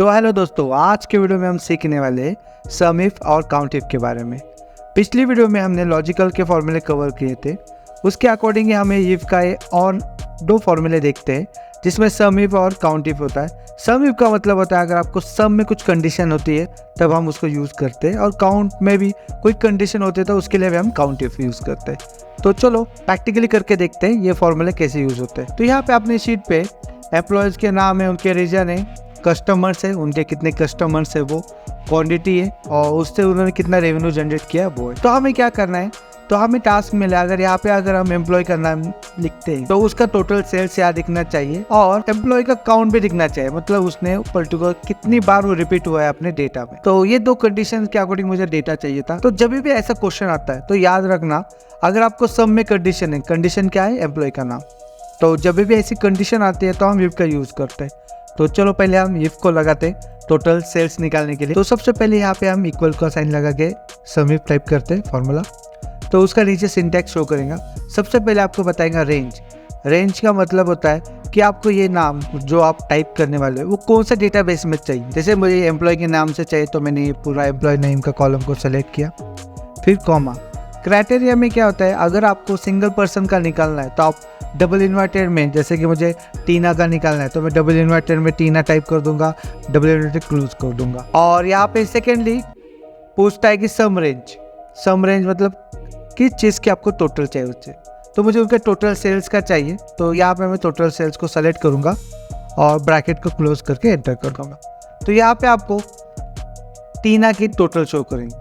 तो हेलो दोस्तों, आज के वीडियो में हम सीखने वाले हैं सम इफ और काउंट इफ के बारे में। पिछली वीडियो में हमने लॉजिकल के फॉर्मूले कवर किए थे, उसके अकॉर्डिंग ही हमें इफ का और दो फॉर्मूले देखते हैं जिसमें सम इफ और काउंट इफ होता है। सम इफ का मतलब होता है अगर आपको सम में कुछ कंडीशन होती है तब हम उसको यूज़ करते हैं, और काउंट में भी कोई कंडीशन होती है तो उसके लिए भी हम काउंट इफ यूज़ करते हैं। तो चलो प्रैक्टिकली करके देखते हैं ये फॉर्मूले कैसे यूज़ होते हैं। तो यहाँ पे अपनी शीट पे एम्प्लॉयज़ के नाम है, उनके रीजन है, कस्टमर्स है, उनके कितने कस्टमर्स है, वो क्वांटिटी है, और उससे उन्होंने कितना रेवेन्यू जनरेट किया वो है। तो हमें क्या करना है, तो हमें टास्क मिला अगर यहाँ पे अगर हम एम्प्लॉय का नाम लिखते हैं तो उसका टोटल सेल्स यहाँ दिखना चाहिए और एम्प्लॉय का काउंट भी दिखना चाहिए, मतलब उसने पर्टिकुलर कितनी बार वो रिपीट हुआ है अपने डेटा में। तो ये दो कंडीशन के अकॉर्डिंग मुझे डेटा चाहिए था। तो जब भी ऐसा क्वेश्चन आता है तो याद रखना, अगर आपको सम में कंडीशन है, कंडीशन क्या है, एम्प्लॉय का नाम, तो जब भी ऐसी कंडीशन आती है तो हम इफ का यूज करते हैं। तो चलो पहले हम इफ को लगाते टोटल सेल्स निकालने के लिए। तो सबसे पहले यहाँ पे हम इक्वल का साइन लगा के सम इफ टाइप करते हैं फॉर्मूला। तो उसका नीचे सिंटैक्स शो करेगा। सबसे पहले आपको बताएगा रेंज। रेंज का मतलब होता है कि आपको ये नाम जो आप टाइप करने वाले हो वो कौन सा डेटाबेस में चाहिए। जैसे मुझे एम्प्लॉय के नाम से चाहिए तो मैंने ये पूरा एम्प्लॉय नेम का कॉलम को सेलेक्ट किया। फिर कॉमा। क्राइटेरिया में क्या होता है, अगर आपको सिंगल पर्सन का निकालना है तो आप डबल इन्वर्टेड में, जैसे कि मुझे टीना का निकालना है तो मैं डबल इन्वर्टेड में टीना टाइप कर दूंगा, डबल इन्वर्टेड क्लोज कर दूंगा। और यहाँ पे सेकेंडली पूछता है कि सम रेंज। सम रेंज मतलब किस चीज़ की आपको टोटल चाहिए उससे, तो मुझे उनके टोटल सेल्स का चाहिए। तो यहाँ पे मैं टोटल सेल्स को सेलेक्ट करूँगा और ब्रैकेट को क्लोज करके एंटर कर दूँगा। तो यहाँ पे आपको टीना की टोटल शो करेंगे।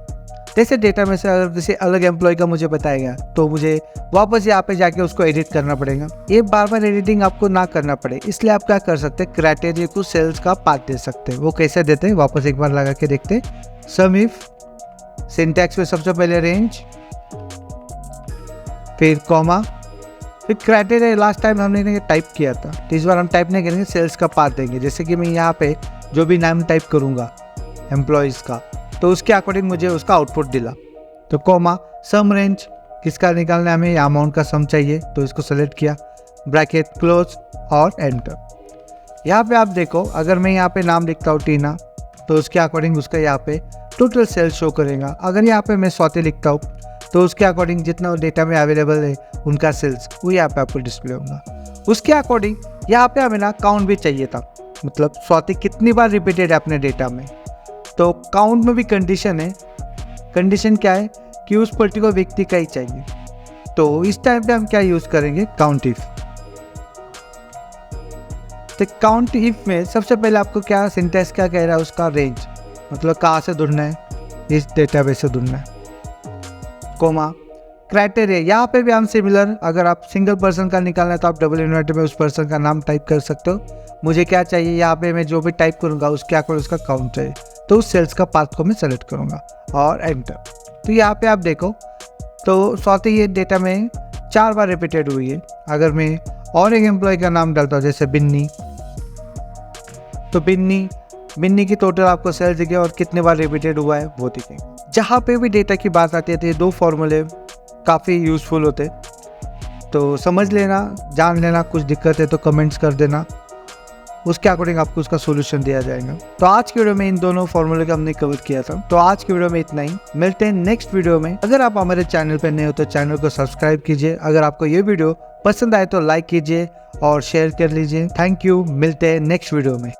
जैसे डेटा में से अगर किसी अलग एम्प्लॉय का मुझे बताएगा तो मुझे वापस यहाँ पे जाके उसको एडिट करना पड़ेगा। ये बार बार एडिटिंग आपको ना करना पड़े, इसलिए आप क्या कर सकते हैं, क्राइटेरिया को सेल्स का पाथ दे सकते हैं। वो कैसे देते हैं वापस एक बार लगा के देखते हैं। सम इफ सिंटैक्स में सबसे पहले रेंज, फिर कॉमा, फिर क्राइटेरिया। लास्ट टाइम हमने टाइप किया था तो इस बार हम टाइप नहीं करेंगे, सेल्स का पाथ देंगे। जैसे कि मैं यहाँ पे जो भी नाम टाइप करूँगा एम्प्लॉयज़ का तो उसके अकॉर्डिंग मुझे उसका आउटपुट दिला। तो कॉमा, सम रेंज किसका निकालना है, हमें अमाउंट का सम चाहिए तो इसको सेलेक्ट किया, ब्रैकेट क्लोज और एंटर। यहाँ पे आप देखो, अगर मैं यहाँ पे नाम लिखता हूँ टीना तो उसके अकॉर्डिंग उसका यहाँ पे टोटल सेल्स शो करेगा। अगर यहाँ पे मैं स्वाति लिखता हूँ तो उसके अकॉर्डिंग जितना डेटा में अवेलेबल है उनका सेल्स वो यहाँ पे आपको डिस्प्ले होगा। उसके अकॉर्डिंग यहाँ पे हमें ना काउंट भी चाहिए था, मतलब स्वाति कितनी बार रिपीटेड है अपने डेटा में। तो काउंट में भी कंडीशन है। कंडीशन क्या है कि उस पर्टिकुलर व्यक्ति का ही चाहिए। तो इस टाइम पे हम क्या यूज करेंगे, काउंट इफ। तो काउंट इफ में सबसे पहले आपको क्या सिंटैक्स क्या कह रहा है, उसका रेंज मतलब कहाँ से ढूंढना है, इस डेटाबेस से ढूंढना है, कोमा। क्राइटेरिया यहाँ पे भी हम सिमिलर, अगर आप सिंगल पर्सन का निकालना है तो आप डबल इन्वर्टेड में उस पर्सन का नाम टाइप कर सकते हो। मुझे क्या चाहिए, यहाँ पे मैं जो भी टाइप करूँगा उसके अकॉर्डिंग उसका काउंट चाहिए, तो उस सेल्स का पाथ को मैं सेलेक्ट करूँगा और एंटर। तो यहाँ पे आप देखो तो स्वाति ये डेटा में 4 बार रिपीटेड हुई है। अगर मैं और एक एम्प्लॉय का नाम डालता हूँ जैसे बिन्नी, तो बिन्नी की टोटल आपको सेल्स दिखे और कितने बार रिपीटेड हुआ है वो दिखेंगे। जहाँ पे भी डेटा की बात आती है तो ये दो फॉर्मूले काफ़ी यूज़फुल होते, तो समझ लेना, जान लेना। कुछ दिक्कत है तो कमेंट्स कर देना, उसके अकॉर्डिंग आपको उसका सॉल्यूशन दिया जाएगा। तो आज की वीडियो में इन दोनों फॉर्मूले का हमने कवर किया था। तो आज की वीडियो में इतना ही, मिलते हैं नेक्स्ट वीडियो में। अगर आप हमारे चैनल पर नए हो तो चैनल को सब्सक्राइब कीजिए। अगर आपको ये वीडियो पसंद आए तो लाइक कीजिए और शेयर कर लीजिए। थैंक यू, मिलते हैं नेक्स्ट वीडियो में।